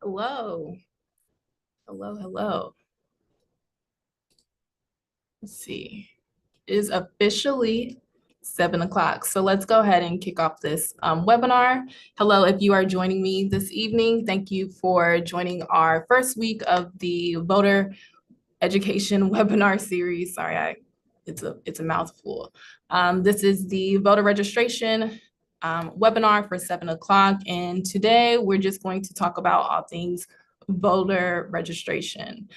Hello. Hello, hello. Let's see. It is officially 7 o'clock. So let's go ahead and kick off this webinar. Hello, if you are joining me this evening, thank you for joining our first week of the voter education webinar series. Sorry, it's a mouthful. This is the voter registration webinar for 7 o'clock. And today we're just going to talk about all things voter registration.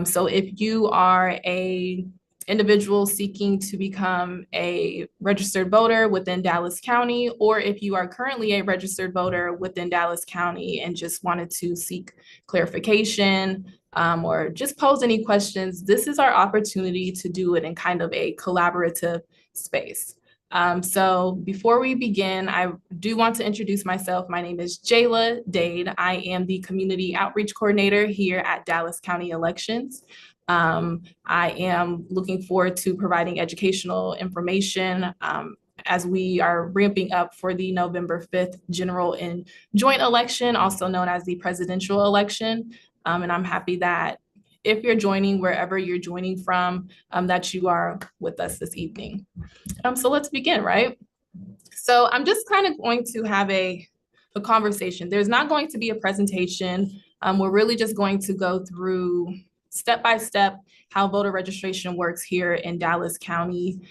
So if you are a individual seeking to become a registered voter within Dallas County, or if you are currently a registered voter within Dallas County and just wanted to seek clarification, or just pose any questions, this is our opportunity to do it in kind of a collaborative space. So before we begin, I do want to introduce myself. My name is Jayla Dade. I am the Community Outreach Coordinator here at Dallas County Elections. I am looking forward to providing educational information as we are ramping up for the November 5th general and joint election, also known as the presidential election. And I'm happy that if you're joining wherever you're joining from, that you are with us this evening. So let's begin, right? So I'm just kind of going to have a conversation. There's not going to be a presentation. We're really just going to go through step by step how voter registration works here in Dallas County.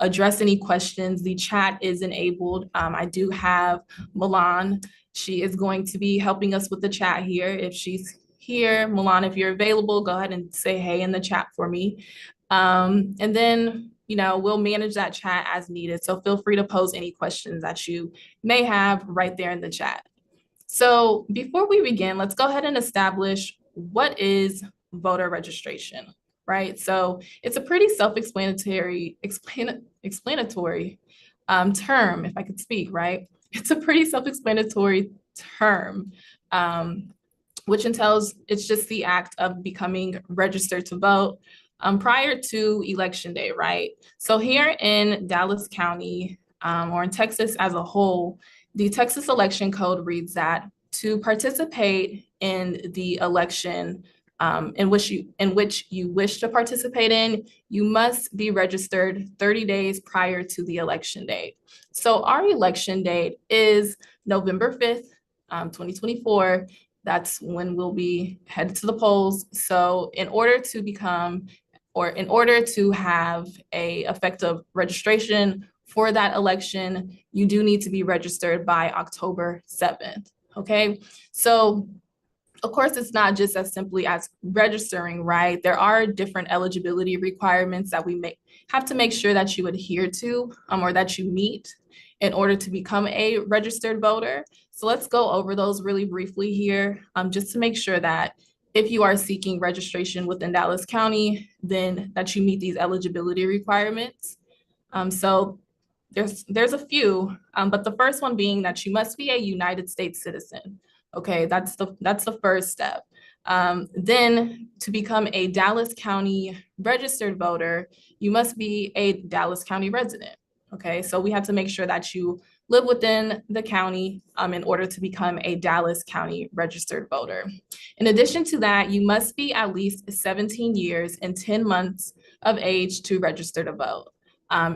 Address any questions. The chat is enabled. I do have Milan. She is going to be helping us with the chat here. If she's here, Milan, if you're available, go ahead and say hey in the chat for me. And then, we'll manage that chat as needed. So feel free to pose any questions that you may have right there in the chat. So before we begin, let's go ahead and establish what is voter registration, right? So it's a pretty self-explanatory term, if I could speak, right? It's a pretty self-explanatory term, which entails it's just the act of becoming registered to vote prior to election day, right? So here in Dallas County, or in Texas as a whole, the Texas Election Code reads that to participate in the election in which you wish to participate in, you must be registered 30 days prior to the election date. So our election date is November 5th, 2024. That's when we'll be headed to the polls. So in order to have a effective registration for that election, you do need to be registered by October 7th, okay? So of course, it's not just as simply as registering, right? There are different eligibility requirements that we have to make sure that you adhere to or that you meet in order to become a registered voter. So let's go over those really briefly here, just to make sure that if you are seeking registration within Dallas County, then that you meet these eligibility requirements. So there's a few, but the first one being that you must be a United States citizen. Okay, that's the first step. Then to become a Dallas County registered voter, you must be a Dallas County resident. Okay, so we have to make sure that you live within the county in order to become a Dallas County registered voter. In addition to that, you must be at least 17 years and 10 months of age to register to vote.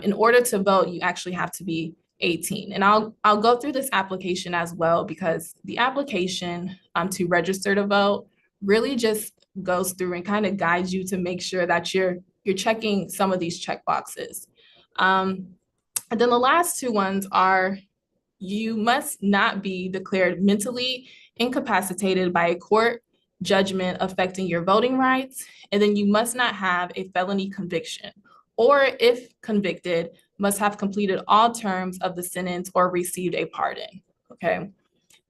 In order to vote, you actually have to be 18. And I'll go through this application as well, because the application to register to vote really just goes through and kind of guides you to make sure that you're checking some of these check boxes. And then the last two ones are you must not be declared mentally incapacitated by a court judgment affecting your voting rights. And then you must not have a felony conviction, or if convicted, must have completed all terms of the sentence or received a pardon, okay?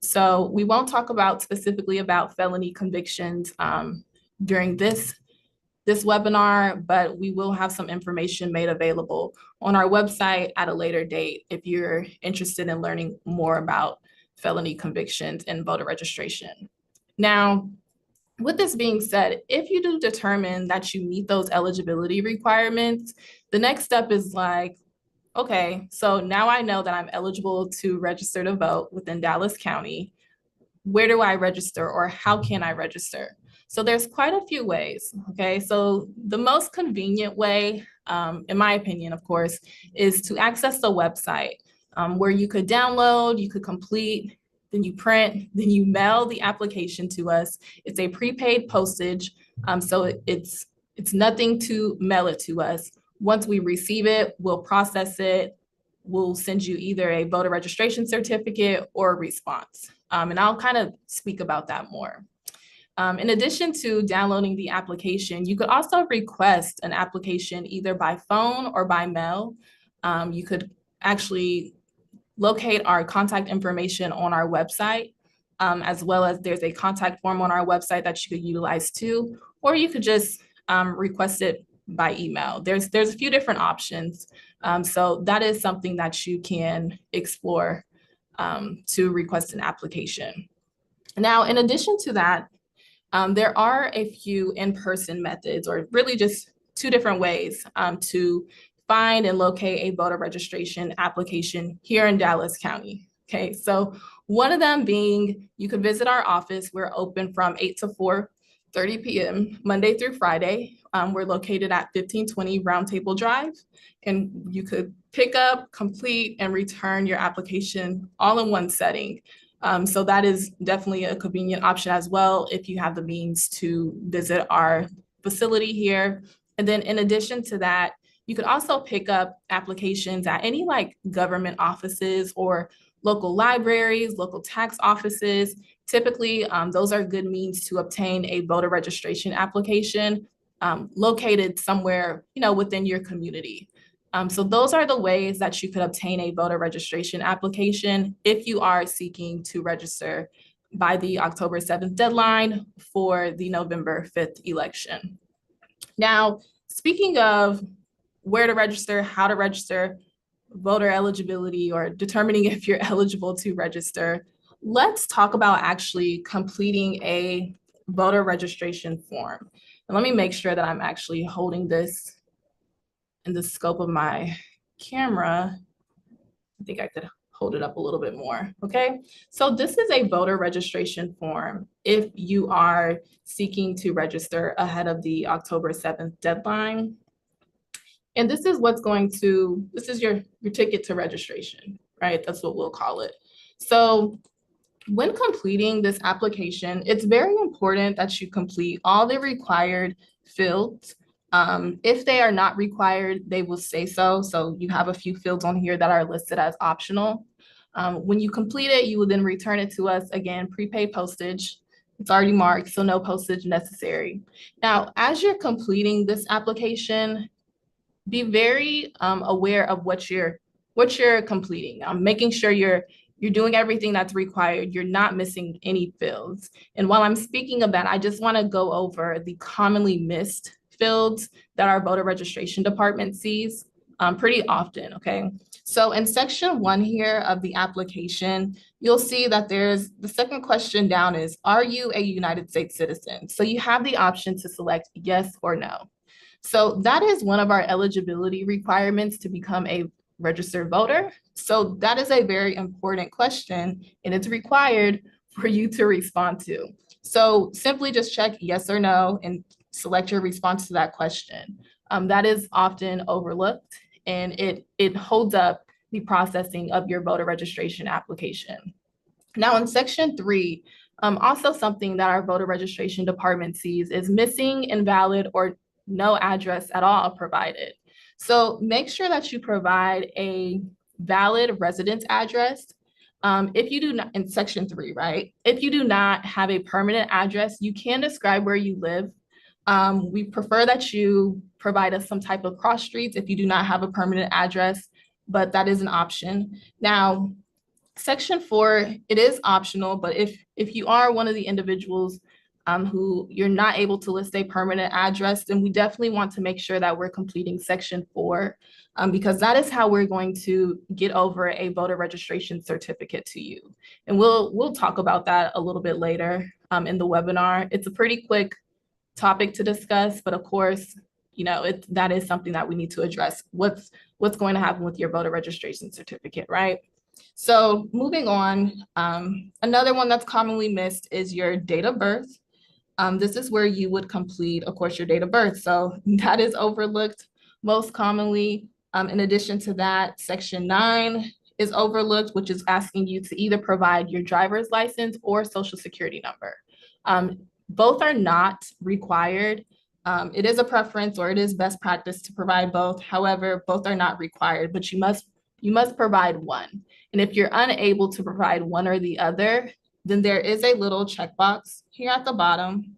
So we won't talk specifically about felony convictions during this webinar, but we will have some information made available on our website at a later date if you're interested in learning more about felony convictions and voter registration. Now, with this being said, if you do determine that you meet those eligibility requirements, the next step is like, okay, so now I know that I'm eligible to register to vote within Dallas County. where do I register or how can I register? So there's quite a few ways, okay? So the most convenient way, in my opinion, of course, is to access the website where you could download, you could complete, then you print, then you mail the application to us. It's a prepaid postage, so it's nothing to mail it to us. Once we receive it, we'll process it. We'll send you either a voter registration certificate or a response. And I'll kind of speak about that more. In addition to downloading the application, you could also request an application either by phone or by mail. You could actually locate our contact information on our website, as well as there's a contact form on our website that you could utilize too, or you could just request it by email. There's a few different options. So that is something that you can explore to request an application. Now, in addition to that, there are a few in-person methods, or really just two different ways to find and locate a voter registration application here in Dallas County. Okay, so one of them being you could visit our office. We're open from 8 to 4:30 p.m. Monday through Friday. We're located at 1520 Round Table Drive, and you could pick up, complete, and return your application all in one setting. So that is definitely a convenient option as well if you have the means to visit our facility here. And then in addition to that, you could also pick up applications at any like government offices or local libraries, local tax offices. Typically, those are good means to obtain a voter registration application located somewhere, within your community. So those are the ways that you could obtain a voter registration application if you are seeking to register by the October 7th deadline for the November 5th election. Now, speaking of where to register, how to register, voter eligibility, or determining if you're eligible to register, let's talk about actually completing a voter registration form. And let me make sure that I'm actually holding this in the scope of my camera. I think I could hold it up a little bit more, okay? So this is a voter registration form if you are seeking to register ahead of the October 7th deadline. And this is this is your ticket to registration, right? That's what we'll call it. So when completing this application, it's very important that you complete all the required fields. If they are not required, they will say so. So you have a few fields on here that are listed as optional. When you complete it, you will then return it to us, again, prepaid postage. It's already marked, so no postage necessary. Now, as you're completing this application, be very aware of what you're completing. Making sure you're doing everything that's required. You're not missing any fields. And while I'm speaking of that, I just want to go over the commonly missed fields that our voter registration department sees pretty often, okay? So in section 1 here of the application, you'll see that there's the second question down is, are you a United States citizen? So you have the option to select yes or no. So that is one of our eligibility requirements to become a registered voter. So that is a very important question, and it's required for you to respond to. So simply just check yes or no and select your response to that question. That is often overlooked, and it holds up the processing of your voter registration application. Now in section 3, also something that our voter registration department sees is missing, invalid, or no address at all provided. So make sure that you provide a valid residence address. If you do not, in section 3, right? If you do not have a permanent address, you can describe where you live. We prefer that you provide us some type of cross streets if you do not have a permanent address, but that is an option. Now, section 4, it is optional, but if you are one of the individuals who you're not able to list a permanent address, then we definitely want to make sure that we're completing section 4 because that is how we're going to get over a voter registration certificate to you. And we'll talk about that a little bit later in the webinar. It's a pretty quick topic to discuss, but of course, that is something that we need to address. What's going to happen with your voter registration certificate, right? So moving on, another one that's commonly missed is your date of birth. This is where you would complete, of course, your date of birth. So that is overlooked most commonly. In addition to that, Section 9 is overlooked, which is asking you to either provide your driver's license or social security number. Both are not required. It is a preference or it is best practice to provide both. However, both are not required, but you must provide one. And if you're unable to provide one or the other, then there is a little checkbox here at the bottom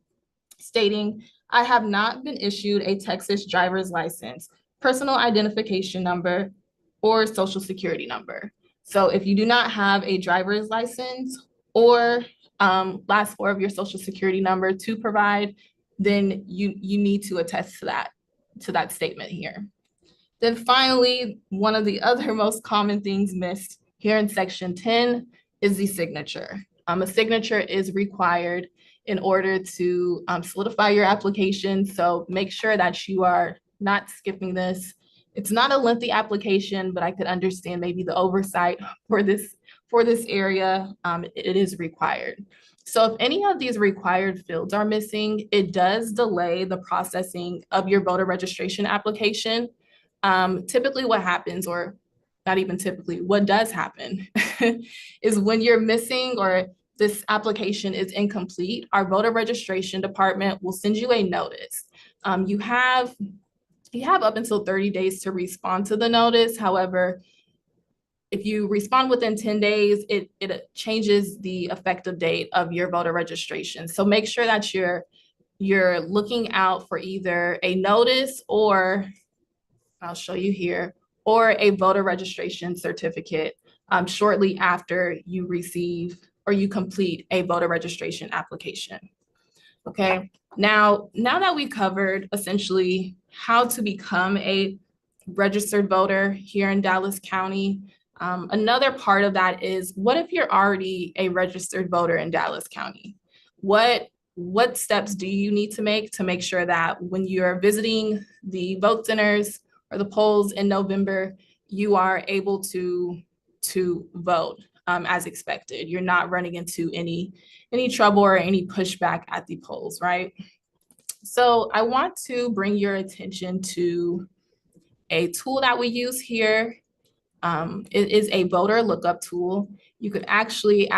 stating, I have not been issued a Texas driver's license, personal identification number, or social security number. So if you do not have a driver's license or last four of your social security number to provide, then you need to attest to that statement here. Then finally, one of the other most common things missed here in section 10 is the signature. A signature is required in order to solidify your application. So make sure that you are not skipping this. It's not a lengthy application, but I could understand maybe the oversight for this area. It is required. So if any of these required fields are missing, it does delay the processing of your voter registration application. Typically what happens, or not even typically, what does happen is when you're missing or this application is incomplete, our voter registration department will send you a notice. You have up until 30 days to respond to the notice. However, if you respond within 10 days, it changes the effective date of your voter registration. So make sure that you're looking out for either a notice, or I'll show you here, or a voter registration certificate shortly after you receive or you complete a voter registration application. Okay, now that we covered essentially how to become a registered voter here in Dallas County, another part of that is, what if you're already a registered voter in Dallas County? What steps do you need to make sure that when you're visiting the vote centers or the polls in November, you are able to vote as expected? You're not running into any trouble or any pushback at the polls, right? So I want to bring your attention to a tool that we use here. It is a voter lookup tool. You could actually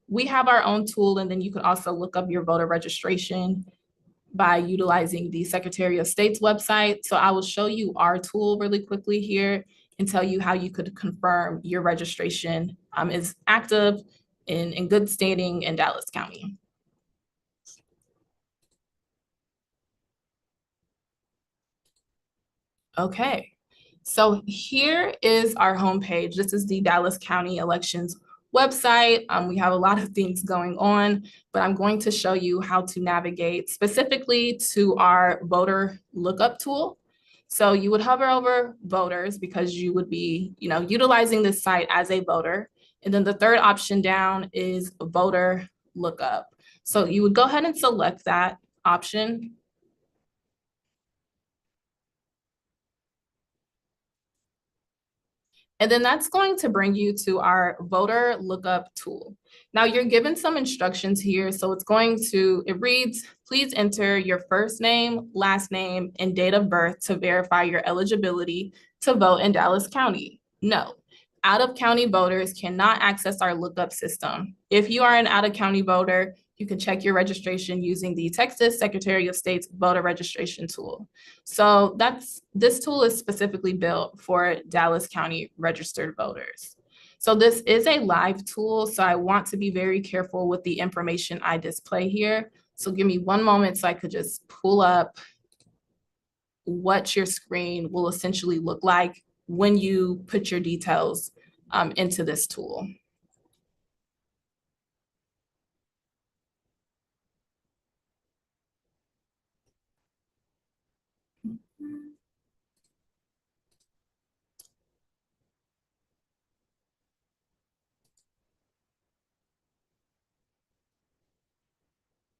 we have our own tool, and then you could also look up your voter registration by utilizing the Secretary of State's website. So I will show you our tool really quickly here and tell you how you could confirm your registration is active in good standing in Dallas County. Okay, so here is our homepage. This is the Dallas County Elections website. We have a lot of things going on, but I'm going to show you how to navigate specifically to our voter lookup tool. So you would hover over voters because you would be, utilizing this site as a voter. And then the third option down is voter lookup. So you would go ahead and select that option. And then that's going to bring you to our voter lookup tool. Now you're given some instructions here. So it reads, please enter your first name, last name, and date of birth to verify your eligibility to vote in Dallas County. No, out-of-county voters cannot access our lookup system. If you are an out-of-county voter, you can check your registration using the Texas Secretary of State's voter registration tool. So this tool is specifically built for Dallas County registered voters. So this is a live tool, so I want to be very careful with the information I display here. So give me one moment so I could just pull up what your screen will essentially look like when you put your details into this tool.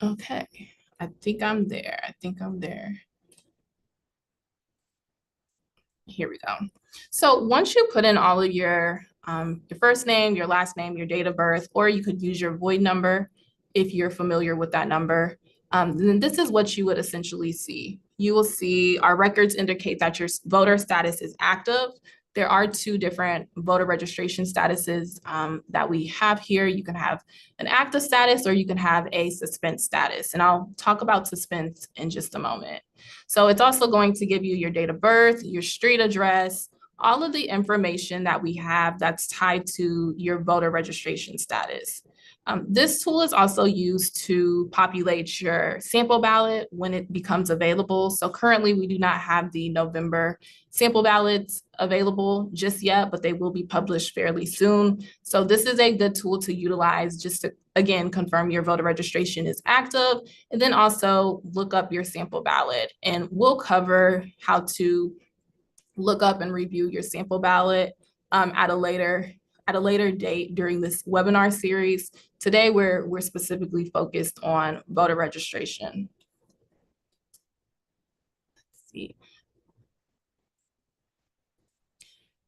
Okay, I think I'm there. Here we go. So once you put in all of your your first name, your last name, your date of birth, or you could use your void number if you're familiar with that number. Then this is what you would essentially see. You will see our records indicate that your voter status is active. There are two different voter registration statuses that we have here. You can have an active status or you can have a suspense status. And I'll talk about suspense in just a moment. So it's also going to give you your date of birth, your street address, all of the information that we have that's tied to your voter registration status. This tool is also used to populate your sample ballot when it becomes available. So currently we do not have the November sample ballots available just yet, but they will be published fairly soon. So this is a good tool to utilize just to, again, confirm your voter registration is active, and then also look up your sample ballot. And we'll cover how to look up and review your sample ballot at a later date during this webinar series. Today, we're specifically focused on voter registration. Let's see.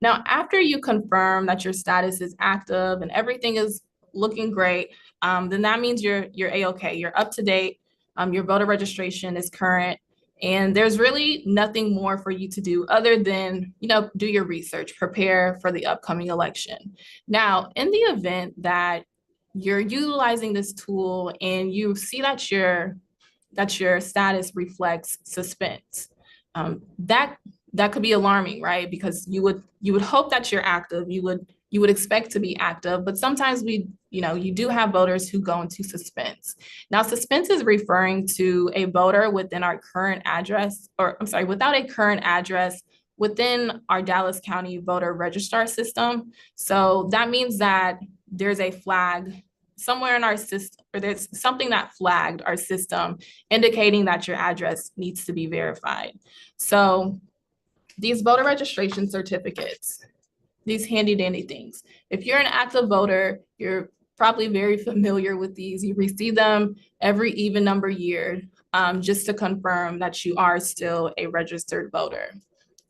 Now, after you confirm that your status is active and everything is looking great, then that means you're A-okay, you're up to date, your voter registration is current, and there's really nothing more for you to do other than, do your research, prepare for the upcoming election. Now, in the event that you're utilizing this tool and you see that your status reflects suspense, that could be alarming, right? Because you would hope that you're active, you would expect to be active, but sometimes you do have voters who go into suspense. Now, suspense is referring to a voter within our current address, without a current address within our Dallas County voter registrar system. So that means that there's a flag somewhere in our system, or there's something that flagged our system indicating that your address needs to be verified. So these voter registration certificates, these handy dandy things. If you're an active voter, you're probably very familiar with these. You receive them every even number year just to confirm that you are still a registered voter.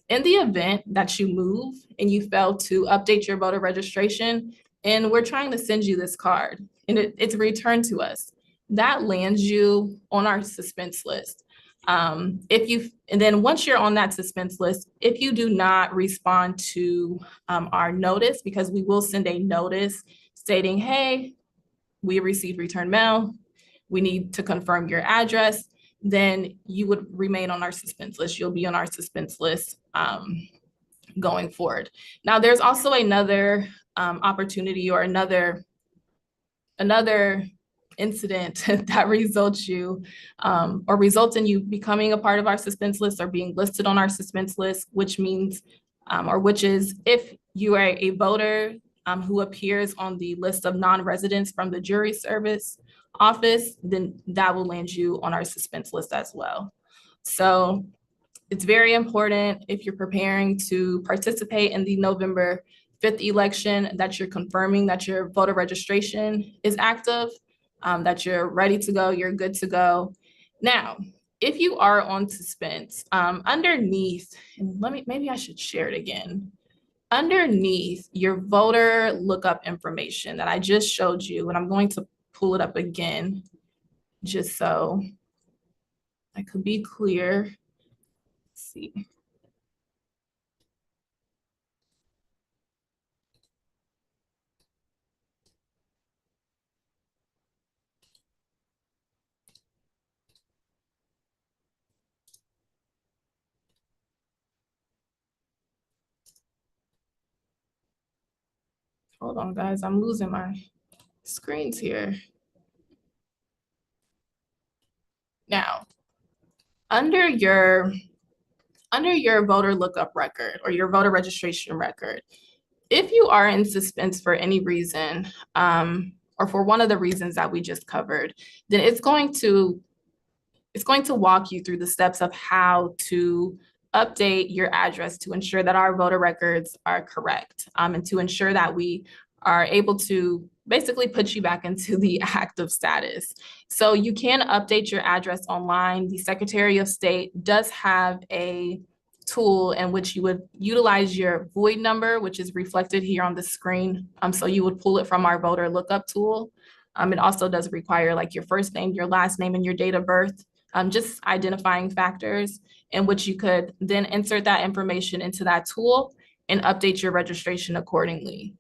In the event that you move and you fail to update your voter registration, and we're trying to send you this card and it's returned to us, that lands you on our suspense list. And then once you're on that suspense list, if you do not respond to our notice, because we will send a notice stating, hey, we received return mail, we need to confirm your address, then you would remain on our suspense list. You'll be on our suspense list going forward. Now, there's also another opportunity or another incident that results in you becoming a part of our suspense list or being listed on our suspense list, which means, which is if you are a voter who appears on the list of non-residents from the jury service office, then that will land you on our suspense list as well. So it's very important if you're preparing to participate in the November 5th election that you're confirming that your voter registration is active, that you're ready to go, you're good to go. Now, if you are on suspense, underneath, and maybe I should share it again. Underneath your voter lookup information that I just showed you, and I'm going to pull it up again, just so I could be clear. Let's see. Hold on, guys, I'm losing my screens here. Now, under your voter lookup record or your voter registration record, if you are in suspense for any reason, or for one of the reasons that we just covered, then it's going to walk you through the steps of how to update your address to ensure that our voter records are correct, and to ensure that we are able to basically put you back into the active status. So you can update your address online. The Secretary of State does have a tool in which you would utilize your void number, which is reflected here on the screen. So you would pull it from our voter lookup tool. It also does require like your first name, your last name, and your date of birth, just identifying factors in which you could then insert that information into that tool and update your registration accordingly.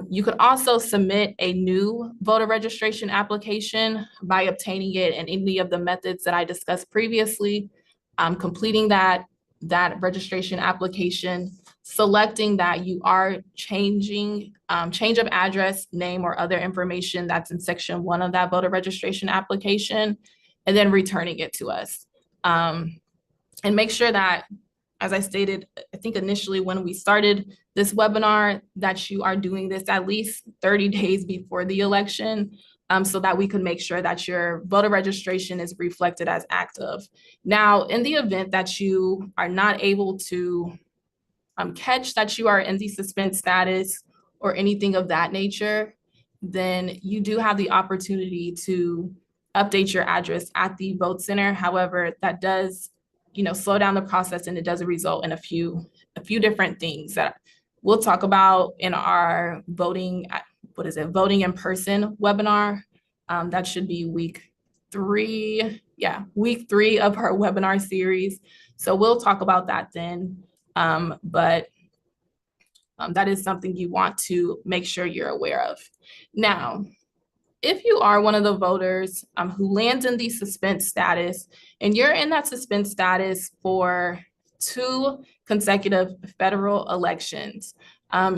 You could also submit a new voter registration application by obtaining it in any of the methods that I discussed previously, completing that registration application, selecting that you are changing, change of address, name, or other information that's in section 1 of that voter registration application, and then returning it to us. And make sure that, as I stated, I think initially when we started this webinar, that you are doing this at least 30 days before the election, so that we could make sure that your voter registration is reflected as active. Now, in the event that you are not able to catch that you are in the suspend status or anything of that nature, then you do have the opportunity to update your address at the vote center. However, that does, slow down the process, and it does result in a few different things that we'll talk about in our voting in person webinar. That should be week 3. Yeah, week 3 of our webinar series. So we'll talk about that then. But that is something you want to make sure you're aware of. Now, if you are one of the voters who lands in the suspend status, and you're in that suspend status for 2 consecutive federal elections,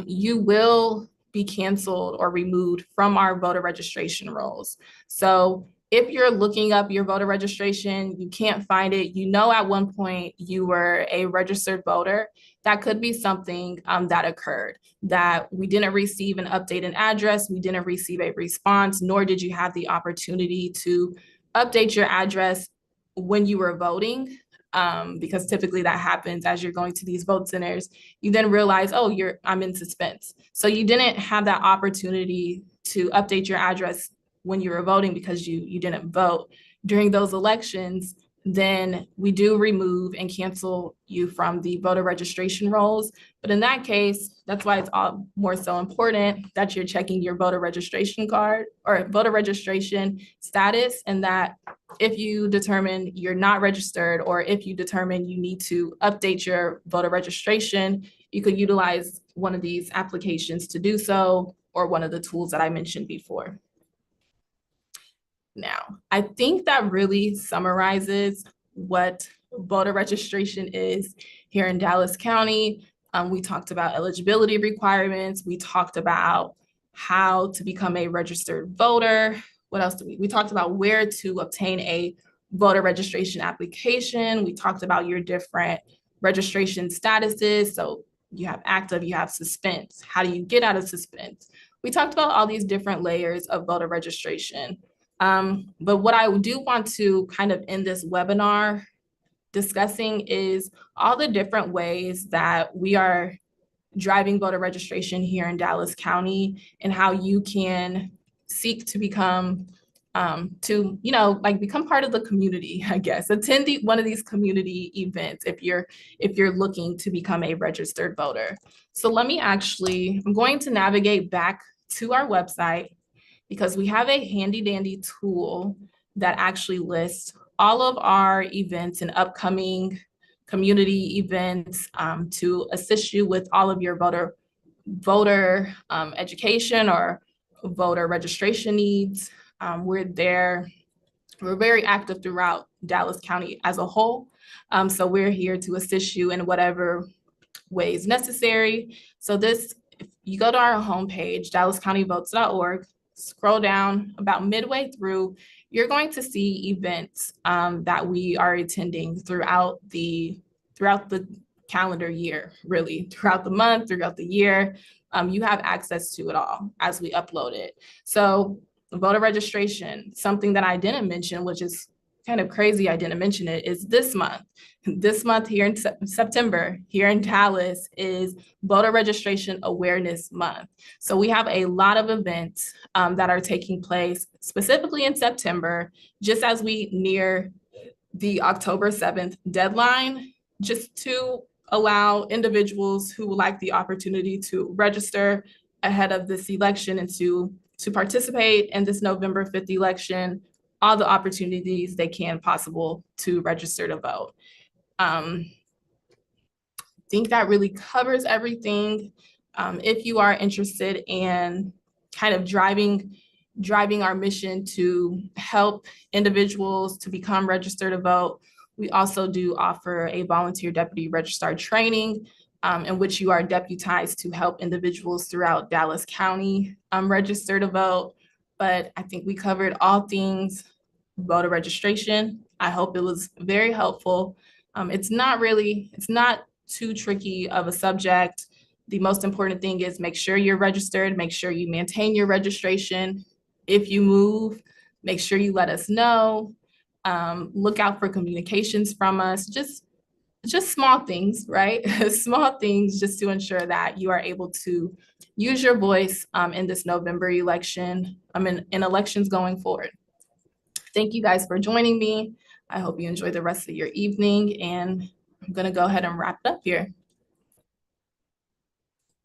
you will be canceled or removed from our voter registration rolls. So if you're looking up your voter registration, you can't find it, at one point you were a registered voter, that could be something that occurred, that we didn't receive an updated address, we didn't receive a response, nor did you have the opportunity to update your address when you were voting, because typically that happens as you're going to these vote centers. You then realize, oh, I'm in suspense. So you didn't have that opportunity to update your address when you were voting because you didn't vote during those elections. Then we do remove and cancel you from the voter registration rolls. But in that case, that's why it's all more so important that you're checking your voter registration card or voter registration status, and that if you determine you're not registered, or if you determine you need to update your voter registration, you could utilize one of these applications to do so, or one of the tools that I mentioned before. Now, I think that really summarizes what voter registration is here in Dallas County. We talked about eligibility requirements. We talked about how to become a registered voter. What else we talked about where to obtain a voter registration application. We talked about your different registration statuses. So you have active, you have suspense. How do you get out of suspense? We talked about all these different layers of voter registration. But what I do want to kind of end this webinar discussing is all the different ways that we are driving voter registration here in Dallas County, and how you can seek to become become part of the community, I guess. Attend one of these community events if you're looking to become a registered voter. So I'm going to navigate back to our website, because we have a handy dandy tool that actually lists all of our events and upcoming community events to assist you with all of your voter education or voter registration needs. We're very active throughout Dallas County as a whole. So we're here to assist you in whatever ways necessary. So if you go to our homepage, dallascountyvotes.org, scroll down about midway through, you're going to see events that we are attending throughout the calendar year, really, throughout the month, throughout the year. You have access to it all as we upload it. So voter registration, something that I didn't mention, which is kind of crazy I didn't mention it, is this month. This month here in September, here in Dallas, is Voter Registration Awareness Month. So we have a lot of events that are taking place specifically in September, just as we near the October 7th deadline, just 2 allow individuals who would like the opportunity to register ahead of this election and to participate in this November 5th election, all the opportunities they can possible to register to vote. I think that really covers everything. If you are interested in kind of driving our mission to help individuals to become registered to vote, we also do offer a volunteer deputy registrar training in which you are deputized to help individuals throughout Dallas County register to vote. But I think we covered all things voter registration. I hope it was very helpful. It's not too tricky of a subject. The most important thing is make sure you're registered, make sure you maintain your registration. If you move, make sure you let us know. Look out for communications from us, just small things, right? Small things just to ensure that you are able to use your voice in this November election, in elections going forward. Thank you guys for joining me. I hope you enjoy the rest of your evening, and I'm gonna go ahead and wrap it up here.